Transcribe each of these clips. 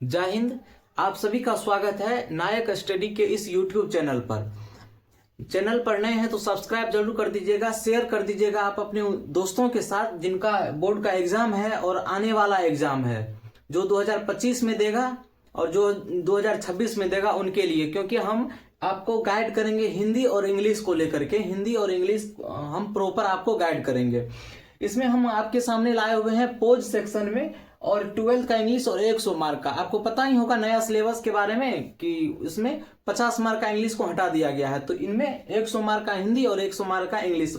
जय हिंद। आप सभी का स्वागत है नायक स्टडी के इस YouTube चैनल पर। चैनल पर नए हैं तो सब्सक्राइब जरूर कर दीजिएगा, शेयर कर दीजिएगा आप अपने दोस्तों के साथ जिनका बोर्ड का एग्जाम है और आने वाला एग्जाम है, जो 2025 में देगा और जो 2026 में देगा उनके लिए। क्योंकि हम आपको गाइड करेंगे हिंदी और इंग्लिश को लेकर के, हिंदी और इंग्लिश हम प्रॉपर आपको गाइड करेंगे। इसमें हम आपके सामने लाए हुए हैं पोज सेक्शन में और 12th का इंग्लिश और 100 मार्क का। आपको पता ही होगा नया सिलेबस के बारे में कि इसमें 50 मार्क का इंग्लिश को हटा दिया गया है, तो इनमें 100 मार्क का हिंदी और 100 मार्क का इंग्लिश।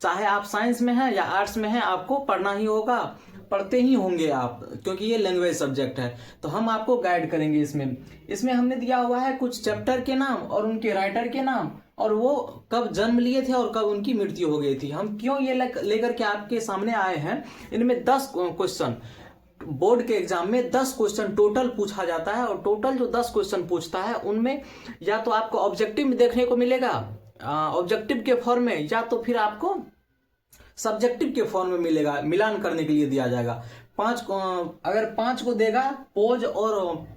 चाहे आप साइंस में हैं या आर्ट्स में हैं, आपको पढ़ना ही होगा, पढ़ते ही होंगे आप, क्योंकि ये लैंग्वेज सब्जेक्ट है। तो हम आपको गाइड करेंगे। इसमें हमने दिया हुआ है कुछ चैप्टर के नाम और उनके राइटर के नाम और वो कब जन्म लिए थे और कब उनकी मृत्यु हो गई थी। हम क्यों ये लेकर के आपके सामने आए हैं। इनमें 10 क्वेश्चन, बोर्ड के एग्जाम में 10 क्वेश्चन टोटल पूछा जाता है और टोटल जो 10 क्वेश्चन पूछता है उनमें या तो आपको ऑब्जेक्टिव में देखने को मिलेगा ऑब्जेक्टिव के फॉर्म में, या तो फिर आपको सब्जेक्टिव के फॉर्म में मिलेगा, मिलान करने के लिए दिया जाएगा। अगर 5 को देगा पोज और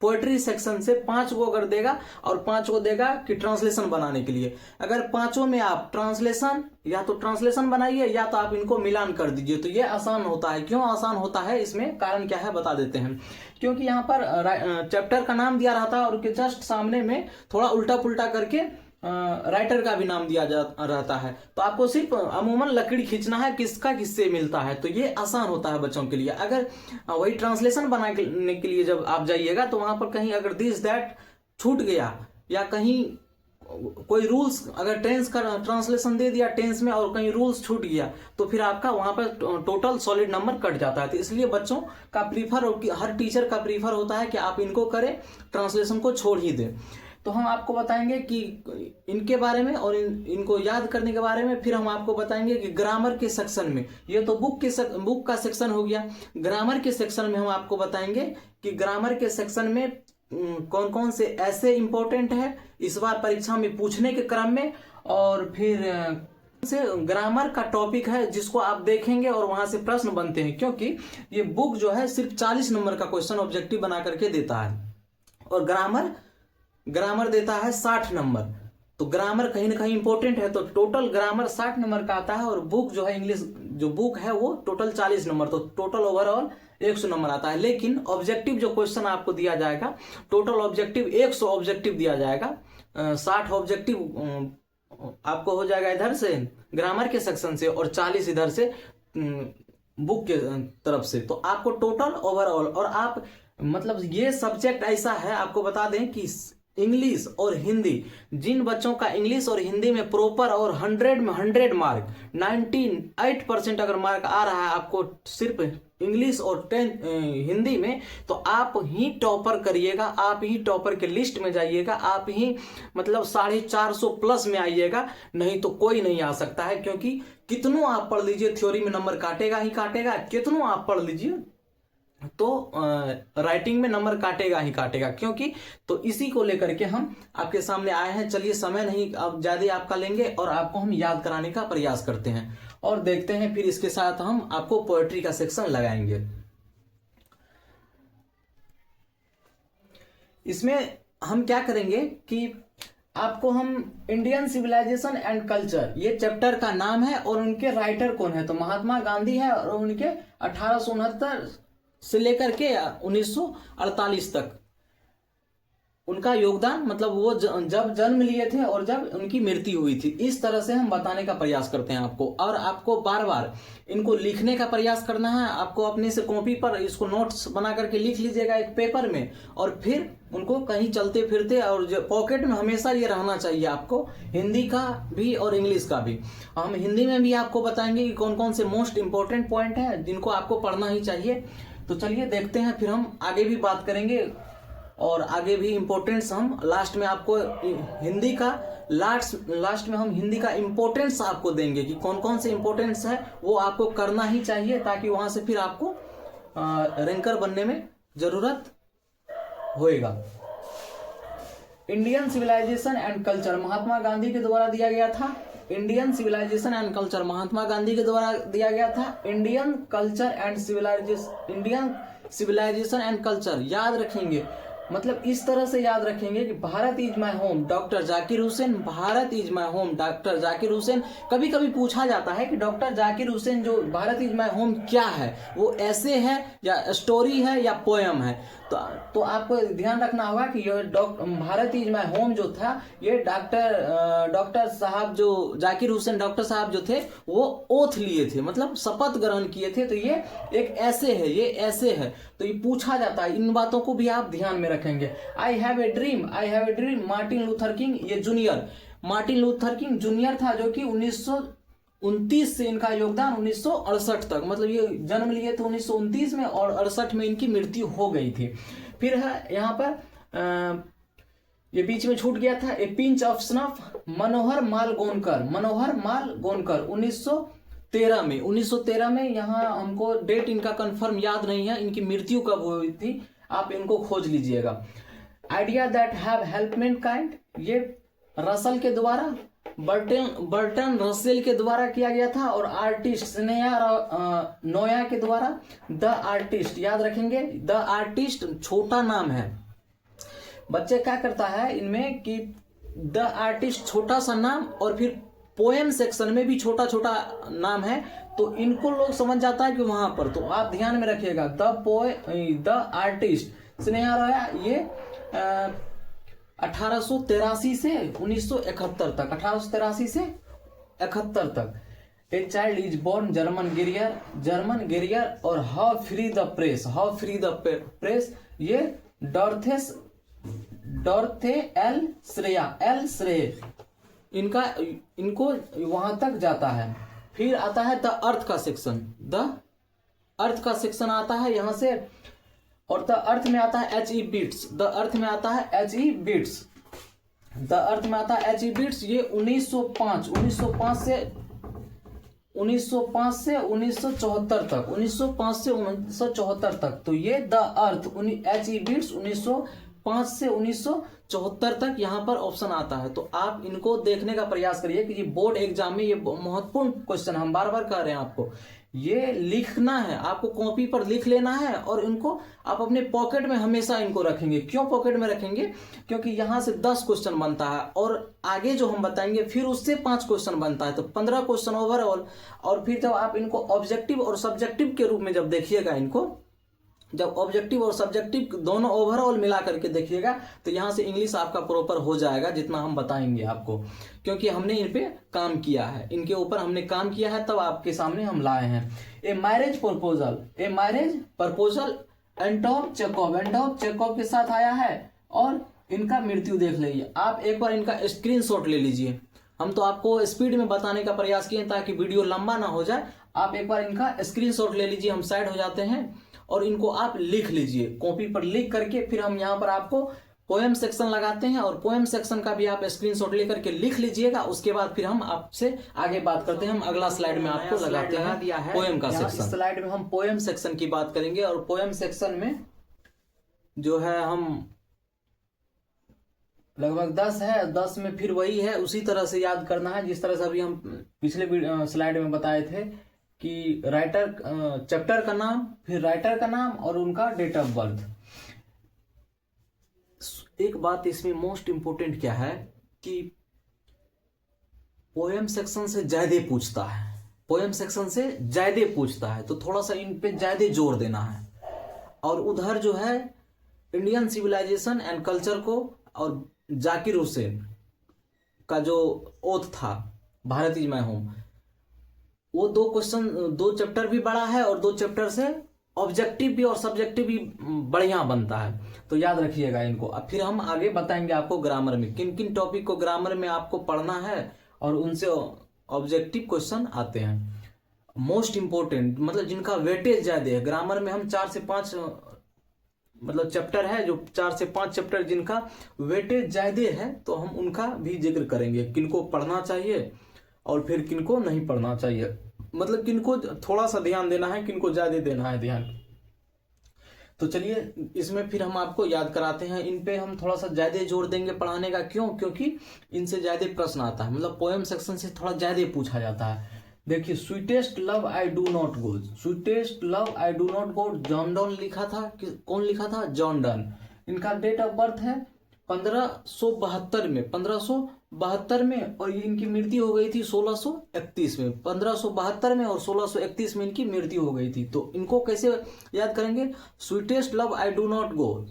पोएट्री सेक्शन से, 5 को अगर देगा और 5 को देगा कि ट्रांसलेशन बनाने के लिए। अगर 5 में आप ट्रांसलेशन या तो ट्रांसलेशन बनाइए या तो आप इनको मिलान कर दीजिए, तो ये आसान होता है। क्यों आसान होता है, इसमें कारण क्या है बता देते हैं। क्योंकि यहाँ पर चैप्टर का नाम दिया रहता है और उसके जस्ट सामने में थोड़ा उल्टा पुल्टा करके राइटर का भी नाम दिया रहता है। तो आपको सिर्फ अमूमन लकड़ी खींचना है किसका किससे मिलता है, तो ये आसान होता है बच्चों के लिए। अगर वही ट्रांसलेशन बनाने के लिए जब आप जाइएगा तो वहां पर कहीं अगर दिस दैट छूट गया या कहीं कोई रूल्स, अगर टेंस का ट्रांसलेशन दे दिया टेंस में और कहीं रूल्स छूट गया तो फिर आपका वहां पर टोटल सॉलिड नंबर कट जाता है। तो इसलिए बच्चों का प्रीफर, हर टीचर का प्रीफर होता है कि आप इनको करें, ट्रांसलेशन को छोड़ ही दें। तो हम आपको बताएंगे कि इनके बारे में और इनको याद करने के बारे में। फिर हम आपको बताएंगे कि ग्रामर के सेक्शन में, ये तो बुक का सेक्शन हो गया। ग्रामर के सेक्शन में हम आपको बताएंगे कि ग्रामर के सेक्शन में कौन कौन से ऐसे इंपॉर्टेंट है इस बार परीक्षा में पूछने के क्रम में, और फिर से ग्रामर का टॉपिक है जिसको आप देखेंगे और वहां से प्रश्न बनते हैं। क्योंकि ये बुक जो है सिर्फ 40 नंबर का क्वेश्चन ऑब्जेक्टिव बना करके देता है और ग्रामर देता है 60 नंबर। तो ग्रामर कहीं ना कहीं इंपॉर्टेंट है, तो टोटल ग्रामर 60 नंबर का आता है और बुक जो है इंग्लिश जो बुक है वो टोटल 40 नंबर, तो टोटल ओवरऑल 100 नंबर आता है। लेकिन ऑब्जेक्टिव जो क्वेश्चन आपको दिया जाएगा, टोटल ऑब्जेक्टिव 100 ऑब्जेक्टिव दिया जाएगा। 60 ऑब्जेक्टिव आपको हो जाएगा इधर से ग्रामर के सेक्शन से और 40 इधर से बुक के तरफ से। तो आपको टोटल ओवरऑल, और आप मतलब ये सब्जेक्ट ऐसा है, आपको बता दें कि इंग्लिश और हिंदी, जिन बच्चों का इंग्लिश और हिंदी में प्रॉपर और 100 में 100 मार्क 98% अगर मार्क आ रहा है आपको सिर्फ इंग्लिश और हिंदी में, तो आप ही टॉपर करिएगा, आप ही टॉपर के लिस्ट में जाइएगा, आप ही मतलब 450 प्लस में आइएगा। नहीं तो कोई नहीं आ सकता है। क्योंकि कितनों आप पढ़ लीजिए, थ्योरी में नंबर काटेगा ही काटेगा, कितनों आप पढ़ लीजिए तो राइटिंग में नंबर काटेगा ही काटेगा। क्योंकि तो इसी को लेकर के हम आपके सामने आए हैं। चलिए समय नहीं अब ज्यादा आपका लेंगे और आपको हम याद कराने का प्रयास करते हैं और देखते हैं। फिर इसके साथ हम आपको पोएट्री का सेक्शन लगाएंगे। इसमें हम क्या करेंगे कि आपको हम इंडियन सिविलाइजेशन एंड कल्चर, ये चैप्टर का नाम है और उनके राइटर कौन है, तो महात्मा गांधी है और उनके 1869 से लेकर के 1948 तक उनका योगदान, मतलब वो जब जन्म लिए थे और जब उनकी मृत्यु हुई थी, इस तरह से हम बताने का प्रयास करते हैं आपको। और आपको बार बार इनको लिखने का प्रयास करना है। आपको अपने से कॉपी पर इसको नोट्स बना करके लिख लीजिएगा एक पेपर में, और फिर उनको कहीं चलते फिरते और पॉकेट में हमेशा ये रहना चाहिए आपको, हिंदी का भी और इंग्लिश का भी। हम हिंदी में भी आपको बताएंगे कि कौन कौन से मोस्ट इंपॉर्टेंट पॉइंट है जिनको आपको पढ़ना ही चाहिए। तो चलिए देखते हैं, फिर हम आगे भी बात करेंगे और आगे भी इंपॉर्टेंस हम लास्ट में आपको हिंदी का लास्ट में हम हिंदी का इंपॉर्टेंस आपको देंगे कि कौन कौन से इंपॉर्टेंस है वो आपको करना ही चाहिए, ताकि वहां से फिर आपको रैंकर बनने में जरूरत होएगा। Indian civilisation and culture Mahatma Gandhi के द्वारा दिया गया था Indian civilisation and culture Mahatma Gandhi के द्वारा दिया गया था। Indian culture and civilisation, Indian civilisation and culture, याद रखेंगे, मतलब इस तरह से याद रखेंगे कि Bharat is my home doctor Zakir Hussain, Bharat is my home doctor Zakir Hussain. कभी कभी पूछा जाता है कि डॉक्टर जाकिर हुसैन जो भारत इज माय होम क्या है, वो ऐसे है या स्टोरी है या पोयम है। तो आपको ध्यान रखना होगा कि ये भारत इज माय होम जो था, ये डॉक्टर साहब जो जाकिर हुसैन डॉक्टर साहब जो थे वो ओथ लिए थे, मतलब शपथ ग्रहण किए थे। तो ये एक ऐसे है, ये ऐसे है, तो ये पूछा जाता है। इन बातों को भी आप ध्यान में रखेंगे। I have a dream, I have a dream, Martin Luther King, ये junior, Martin Luther King junior था, जो कि 1929 से इनका योगदान 1968 तक, मतलब ये जन्म लिए थे 1929 में और 68 में इनकी मृत्यु हो गई थी। फिर है यहाँ पर ये बीच में छूट गया था, ए पिंच ऑफ स्नफ, मनोहर माल गोनकर, मनोहर माल गोनकर 1913 में यहाँ हमको डेट इनका कंफर्म याद नहीं है, इनकी मृत्यु कब हुई थी, आप इनको खोज लीजिएगा। Idea that have help Mankind, ये रसल के द्वारा, बर्टन रसेल के द्वारा किया गया था। और आर्टिस्ट स्नेहा नोया के द्वारा। द आर्टिस्ट, याद रखेंगे, द आर्टिस्ट छोटा नाम है। बच्चे क्या करता है इनमें कि द आर्टिस्ट छोटा सा नाम और फिर पोएम सेक्शन में भी छोटा छोटा नाम है, तो इनको लोग समझ जाता है कि वहां पर, तो आप ध्यान में रखिएगा। द आर्टिस्ट स्नेहा नोया, ये 1883 से 1971 तक, 1883 से 71 तक। A child is born, German Greer और how free the press, how free the press, ये डॉर्थे एल श्रेय, इनको वहां तक जाता है। फिर आता है द अर्थ का सेक्शन, द अर्थ का सेक्शन आता है यहां से, और द अर्थ में आता है HE बीट्स, द अर्थ में आता है HE बीट्स, द अर्थ में आता है HE बीट्स। ये 1905 से 1974 तक, 1905 से 1974 तक, तो ये द अर्थ HE बीट्स 1905 से 1974 तक यहाँ पर ऑप्शन आता है। तो आप इनको देखने का प्रयास करिए कि ये बोर्ड एग्जाम में ये महत्वपूर्ण क्वेश्चन, हम बार बार कह रहे हैं आपको, ये लिखना है, आपको कॉपी पर लिख लेना है और इनको आप अपने पॉकेट में हमेशा इनको रखेंगे। क्यों पॉकेट में रखेंगे? क्योंकि यहां से 10 क्वेश्चन बनता है और आगे जो हम बताएंगे फिर उससे 5 क्वेश्चन बनता है, तो 15 क्वेश्चन ओवरऑल। और फिर जब आप इनको ऑब्जेक्टिव और सब्जेक्टिव के रूप में जब देखिएगा, इनको जब ऑब्जेक्टिव और सब्जेक्टिव दोनों ओवरऑल मिला करके देखिएगा, तो यहां से इंग्लिश आपका प्रॉपर हो जाएगा, जितना हम बताएंगे आपको, क्योंकि हमने इन पे काम किया है, इनके ऊपर हमने काम किया है, तब आपके सामने हम लाए हैं। A marriage proposal Anton Chekhov के साथ आया है और इनका मृत्यु देख लीजिए। आप एक बार इनका स्क्रीनशॉट ले लीजिए, हम तो आपको स्पीड में बताने का प्रयास किए ताकि वीडियो लंबा ना हो जाए। आप एक बार इनका स्क्रीनशॉट ले लीजिए, हम साइड हो जाते हैं, और इनको आप लिख लीजिए कॉपी पर लिख करके। फिर हम यहाँ पर आपको पोएम सेक्शन लगाते हैं और पोएम सेक्शन का भी आप स्क्रीनशॉट लेकर के लिख लीजिएगा। उसके बाद फिर हम आपसे आगे बात करते हैं। हम अगला स्लाइड में आपको लगाते हैं पोएम का सेक्शन। स्लाइड में हम पोएम सेक्शन की बात करेंगे और पोएम सेक्शन में जो है हम लगभग 10 है, 10 में फिर वही है, उसी तरह से याद करना है जिस तरह से अभी हम पिछले स्लाइड में बताए थे कि राइटर चैप्टर का नाम, फिर राइटर का नाम और उनका डेट ऑफ बर्थ। एक बात इसमें मोस्ट इंपोर्टेंट क्या है कि पोएम सेक्शन से ज्यादा पूछता है, पोएम सेक्शन से ज्यादा पूछता है, तो थोड़ा सा इन पे ज्यादा जोर देना है। और उधर जो है इंडियन सिविलाइजेशन एंड कल्चर को और जाकिर हुसैन का जो ओथ था भारत इज माय होम, वो 2 क्वेश्चन, 2 चैप्टर भी बड़ा है और 2 चैप्टर से ऑब्जेक्टिव भी और सब्जेक्टिव भी बढ़िया बनता है, तो याद रखिएगा इनको। अब फिर हम आगे बताएंगे आपको ग्रामर में किन किन टॉपिक को ग्रामर में आपको पढ़ना है और उनसे ऑब्जेक्टिव क्वेश्चन आते हैं मोस्ट इंपोर्टेंट, मतलब जिनका वेटेज ज्यादा है। ग्रामर में हम 4 से 5 मतलब चैप्टर है, जो 4 से 5 चैप्टर जिनका वेटेज ज्यादा है, तो हम उनका भी जिक्र करेंगे, किनको पढ़ना चाहिए और फिर किनको नहीं पढ़ना चाहिए, मतलब किनको थोड़ा सा ध्यान देना है, किनको ज्यादा देना है ध्यान। तो चलिए इसमें फिर हम आपको याद कराते हैं। इन पे हम थोड़ा सा ज्यादा जोर देंगे पढ़ाने का। क्यों? क्योंकि इनसे ज्यादा प्रश्न आता है, मतलब पोएम सेक्शन से थोड़ा ज्यादा पूछा जाता है। देखिए, sweetest love I do not go, sweetest love I do not go, John Donne लिखा था। कौन लिखा था? John Donne. इनका डेट ऑफ बर्थ है 1572 में, 1572 में, और इनकी मृत्यु हो गई थी 1631 में। 1572 में और 1631 में इनकी मृत्यु हो गई थी। तो इनको कैसे याद करेंगे? Sweetest love I do not go,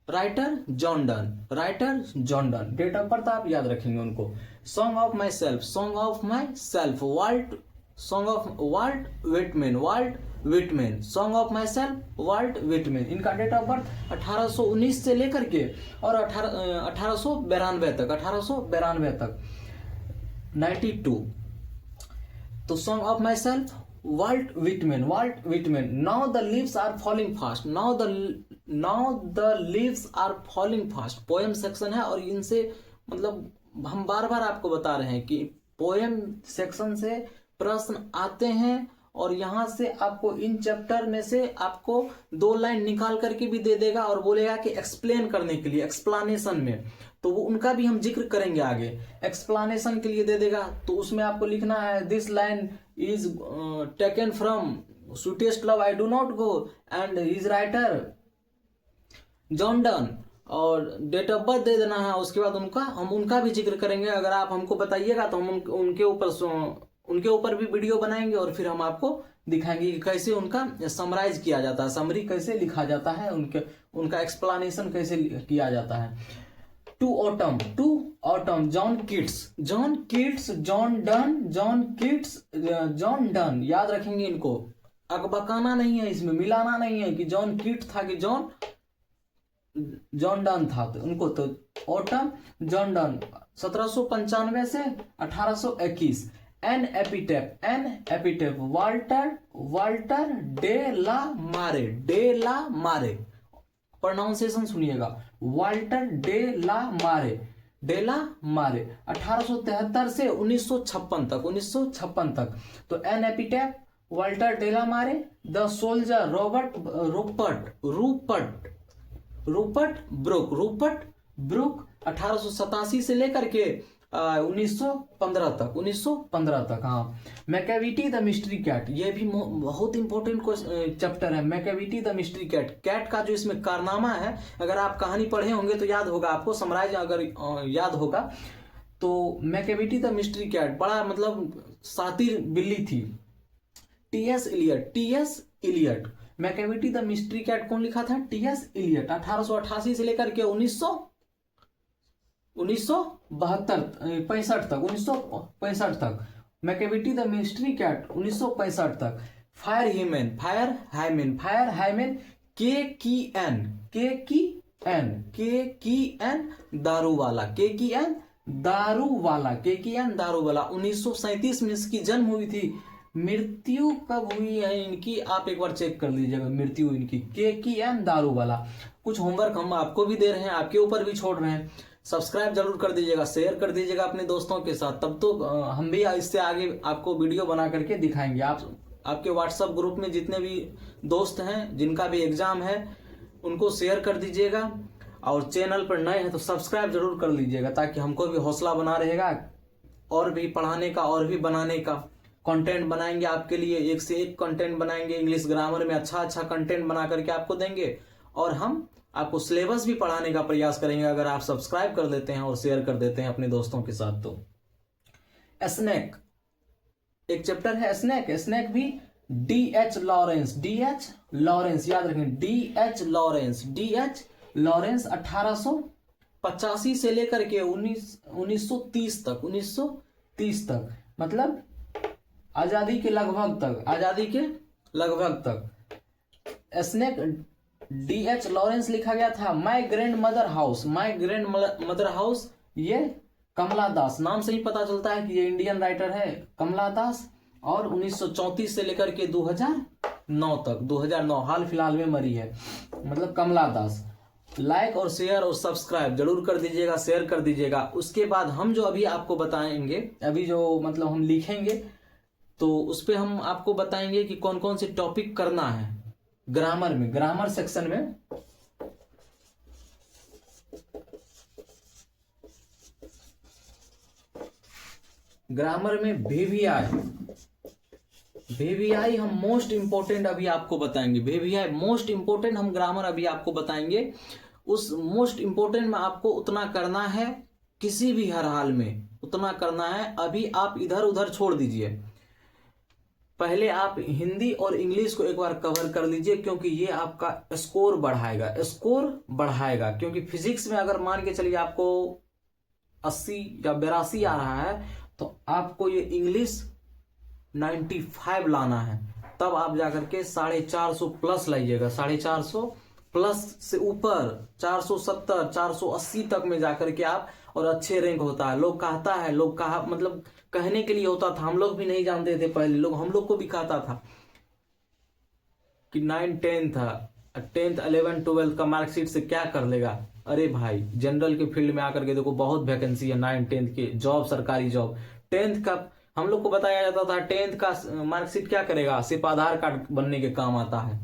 writer John Donne, writer John Donne. Date of birth आप याद रखेंगे उनको। Song of myself, song of myself, Walt, song of Walt Whitman, Walt Whitman, song of myself, Walt Whitman. इनका date of birth 1819 से लेकर के और 1892 तक, 1892 तक, 92। तो song of myself, Walt Whitman, Walt Whitman. Now the leaves are falling fast, now the leaves are falling fast, poem section है। और इनसे मतलब हम बार बार आपको बता रहे हैं कि पोएम सेक्शन से प्रश्न आते हैं, और यहां से आपको इन चैप्टर में से आपको 2 लाइन निकाल करके भी दे देगा और बोलेगा कि एक्सप्लेन करने के लिए, एक्सप्लानेशन में, तो वो उनका भी हम जिक्र करेंगे आगे। एक्सप्लानेशन के लिए दे देगा, तो उसमें आपको लिखना है this line is taken from sweetest love I do not go and his writer John done, और डेट ऑफ बर्थ दे देना है। उसके बाद हम उनका भी जिक्र करेंगे। अगर आप हमको बताइएगा तो हम उनके ऊपर भी वीडियो बनाएंगे, और फिर हम आपको दिखाएंगे कि कैसे उनका समराइज किया जाता है, समरी कैसे लिखा जाता है, उनका एक्सप्लानेशन कैसे किया जाता है। To autumn, John Keats, John Donne. याद रखेंगे इनको, अकबकाना नहीं है, इसमें मिलाना नहीं है कि जॉन कीट्स था कि जॉन डन था। तो उनको तो ऑटम जॉन डन 1795 से 1821। एन एपिटेप, वाल्टर डे ला मारे, प्रोनाउंसिएशन सुनिएगा, वाल्टर डे ला मारे 1873 से 1956 तक। तो एन एपिटेप, वाल्टर डे ला मारे, द सोल्जर रूपर्ट ब्रुक 1887 से लेकर के 1915 तक। हाँ, मैकेविटी द मिस्ट्री कैट, ये भी बहुत इंपॉर्टेंट चैप्टर है। मैकेविटी द मिस्ट्री कैट का जो इसमें कारनामा है, अगर आप कहानी पढ़े होंगे तो याद होगा आपको, समराइज अगर याद होगा तो। मैकेविटी द मिस्ट्री कैट बड़ा मतलब शातिर बिल्ली थी। T S. Eliot. Macavity the mystery cat कौन लिखा था? टी.एस. इलियट। 1888 से लेकर के 1965 तक। मैकेविटी द मिस्ट्री कैट 1965 तक। फायर हाइमेन, के की एन दारू वाला 1937 में इसकी जन्म हुई थी। मृत्यु कब हुई है इनकी, आप एक बार चेक कर लीजिएगा मृत्यु इनकी, के की एन दारू वाला। कुछ होमवर्क हम आपको भी दे रहे हैं, आपके ऊपर भी छोड़ रहे हैं। सब्सक्राइब जरूर कर दीजिएगा, शेयर कर दीजिएगा अपने दोस्तों के साथ, तब तो हम भी इससे आगे आपको वीडियो बना करके दिखाएंगे। आपके व्हाट्सएप ग्रुप में जितने भी दोस्त हैं जिनका भी एग्जाम है उनको शेयर कर दीजिएगा, और चैनल पर नए हैं तो सब्सक्राइब जरूर कर लीजिएगा, ताकि हमको भी हौसला बना रहेगा और भी पढ़ाने का और भी बनाने का। कंटेंट बनाएंगे आपके लिए, एक से एक कंटेंट बनाएंगे, इंग्लिश ग्रामर में अच्छा कंटेंट बना करके आपको देंगे, और हम आपको सिलेबस भी पढ़ाने का प्रयास करेंगे अगर आप सब्सक्राइब कर देते हैं और शेयर कर देते हैं अपने दोस्तों के साथ। तो स्नेक एक चैप्टर है, स्नेक भी डी.एच. लॉरेंस याद रखें, डी.एच. लॉरेंस 1885 से लेकर के 1930 तक, मतलब आजादी के लगभग तक स्नेक डी.एच. लॉरेंस लिखा गया था। माई ग्रैंड मदर हाउस, ये कमला दास नाम से ही पता चलता है कि ये इंडियन राइटर है, कमला दास। और 1934 से लेकर के 2009 तक, 2009 हाल फिलहाल में मरी है, मतलब कमला दास। लाइक और शेयर और सब्सक्राइब जरूर कर दीजिएगा, शेयर कर दीजिएगा। उसके बाद हम जो अभी आपको बताएंगे, अभी जो मतलब हम लिखेंगे, तो उस पर हम आपको बताएंगे कि कौन कौन से टॉपिक करना है। ग्रामर सेक्शन में वीवीआई हम मोस्ट इंपोर्टेंट अभी आपको बताएंगे। वीवीआई मोस्ट इंपोर्टेंट हम ग्रामर अभी आपको बताएंगे। उस मोस्ट इंपोर्टेंट में आपको उतना करना है, किसी भी हर हाल में उतना करना है। अभी आप इधर उधर छोड़ दीजिए, पहले आप हिंदी और इंग्लिश को एक बार कवर कर लीजिए, क्योंकि ये आपका स्कोर बढ़ाएगा। क्योंकि फिजिक्स में अगर मान के चलिए आपको 80 या 82 आ रहा है, तो आपको ये इंग्लिश 95 लाना है, तब आप जाकर के 450 प्लस लाइएगा। 450 प्लस से ऊपर 470 480 तक में जाकर के आप, और अच्छे रैंक होता है। लोग मतलब कहने के लिए होता था, हम लोग भी नहीं जानते थे पहले, हम लोग को भी कहता था कि 9 10th 11 12 का मार्कशीट से क्या कर लेगा। अरे भाई, जनरल के फील्ड में आकर के देखो, बहुत वैकेंसी है 9 10th के जॉब, सरकारी जॉब। 10th का हम लोग को बताया जाता था 10th का मार्कशीट क्या करेगा, सिर्फ आधार कार्ड बनने के काम आता है।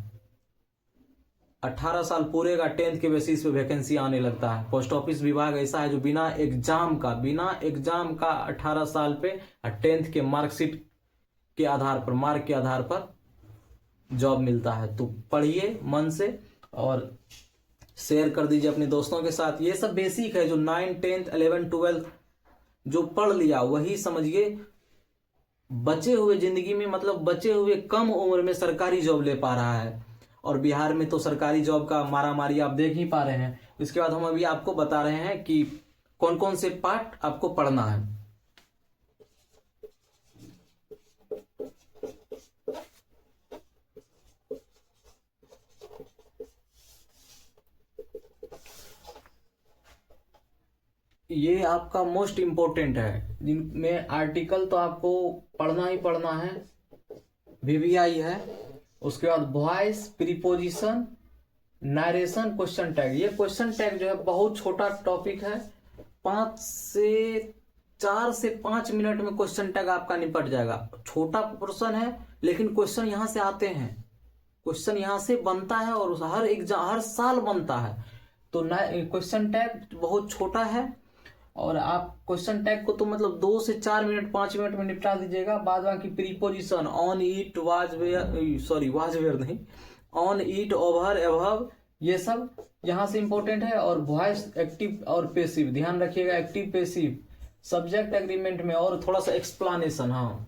18 साल पूरे का 10th के बेसिस पे वैकेंसी आने लगता है। पोस्ट ऑफिस विभाग ऐसा है जो बिना एग्जाम का 18 साल पे 10th के मार्कशीट के आधार पर, मार्क के आधार पर जॉब मिलता है। तो पढ़िए मन से और शेयर कर दीजिए अपने दोस्तों के साथ। ये सब बेसिक है, जो 9 10th 11 12 जो पढ़ लिया वही समझिए बचे हुए जिंदगी में, मतलब बचे हुए कम उम्र में सरकारी जॉब ले पा रहा है। और बिहार में तो सरकारी जॉब का मारामारी आप देख ही पा रहे हैं। इसके बाद हम अभी आपको बता रहे हैं कि कौन कौन से पार्ट आपको पढ़ना है। ये आपका मोस्ट इंपोर्टेंट है, जिनमें आर्टिकल तो आपको पढ़ना ही पढ़ना है। वीवीआई है, उसके बाद voice, preposition, narration, question tag. ये क्वेश्चन टैग जो है बहुत छोटा टॉपिक है, 4 से 5 मिनट में क्वेश्चन टैग आपका निपट जाएगा। छोटा पोर्शन है, लेकिन क्वेश्चन यहां से आते हैं, क्वेश्चन यहां से बनता है, और हर साल बनता है। तो क्वेश्चन टैग बहुत छोटा है, और आप क्वेश्चन टैग को तो मतलब 2 से 4 मिनट 5 मिनट में निपटा दीजिएगा। बाद बाकी preposition, on it, was where नहीं, ऑन इट, ओवर, एबव, ये सब यहां से इंपॉर्टेंट है। और वॉइस, एक्टिव और पैसिव ध्यान रखिएगा, एक्टिव पैसिव, सब्जेक्ट एग्रीमेंट में, और थोड़ा सा एक्सप्लानेशन। हाँ,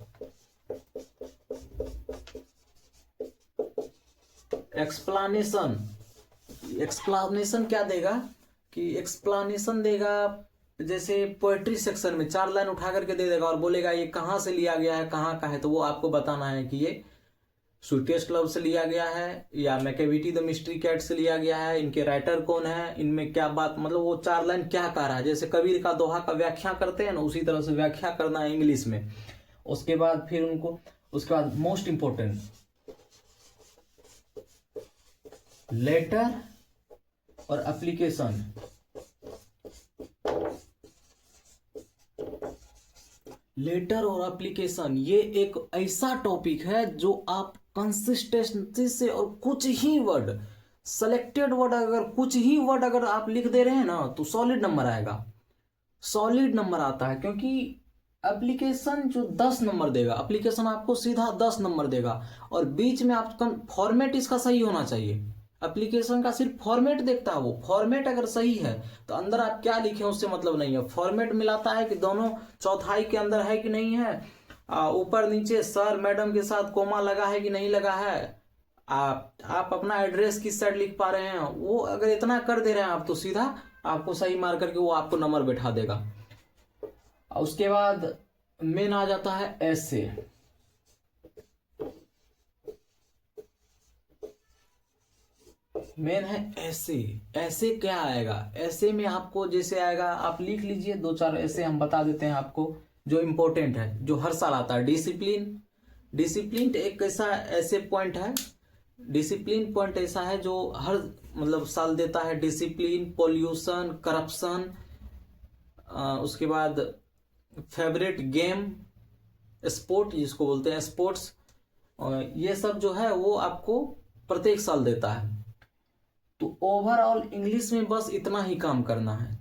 एक्सप्लानेशन क्या देगा कि एक्सप्लानेशन देगा, जैसे पोएट्री सेक्शन में 4 लाइन उठा करके दे देगा और बोलेगा ये कहाँ से लिया गया है, कहाँ का है। तो वो आपको बताना है कि ये स्वीटेस्ट क्लब से लिया गया है, या मैकेविटी द मिस्ट्री कैट से लिया गया है, इनके राइटर कौन है, इनमें क्या बात, मतलब वो 4 लाइन क्या कह रहा है। जैसे कबीर का दोहा का व्याख्या करते हैं ना, उसी तरह से व्याख्या करना है इंग्लिश में। उसके बाद फिर उनको, उसके बाद मोस्ट इंपोर्टेंट लेटर और एप्लीकेशन। लेटर और एप्लीकेशन ये एक ऐसा टॉपिक है जो आप कंसिस्टेंसी से, और कुछ ही वर्ड, सेलेक्टेड वर्ड, अगर कुछ ही वर्ड अगर आप लिख दे रहे हैं ना, तो सॉलिड नंबर आएगा, सॉलिड नंबर आता है। क्योंकि एप्लीकेशन जो 10 नंबर देगा, एप्लीकेशन आपको सीधा 10 नंबर देगा, और बीच में आप फॉर्मेट इसका सही होना चाहिए। एप्लीकेशन का सिर्फ फॉर्मेट देखता है वो, फॉर्मेट अगर सही है तो अंदर आप क्या लिखे उससे मतलब नहीं है। फॉर्मेट मिलाता है कि दोनों चौथाई के अंदर है कि नहीं है, ऊपर नीचे सर मैडम के साथ कोमा लगा है कि नहीं लगा है, आप अपना एड्रेस किस साइड लिख पा रहे हैं, वो अगर इतना कर दे रहे हैं आप, तो सीधा आपको सही मार करके वो आपको नंबर बैठा देगा। उसके बाद मेन आ जाता है ऐसे। मेन है ऐसे। ऐसे क्या आएगा, ऐसे में आपको जैसे आएगा, आप लिख लीजिए 2-4 ऐसे, हम बता देते हैं आपको जो इम्पोर्टेंट है, जो हर साल आता है। डिसिप्लिन एक ऐसा ऐसे पॉइंट है, डिसिप्लिन पॉइंट ऐसा है जो हर मतलब साल देता है। डिसिप्लिन, पोल्यूशन, करप्शन, उसके बाद फेवरेट गेम, स्पोर्ट जिसको बोलते हैं स्पोर्ट्स, ये सब जो है वो आपको प्रत्येक साल देता है। तो ओवरऑल इंग्लिश में बस इतना ही काम करना है।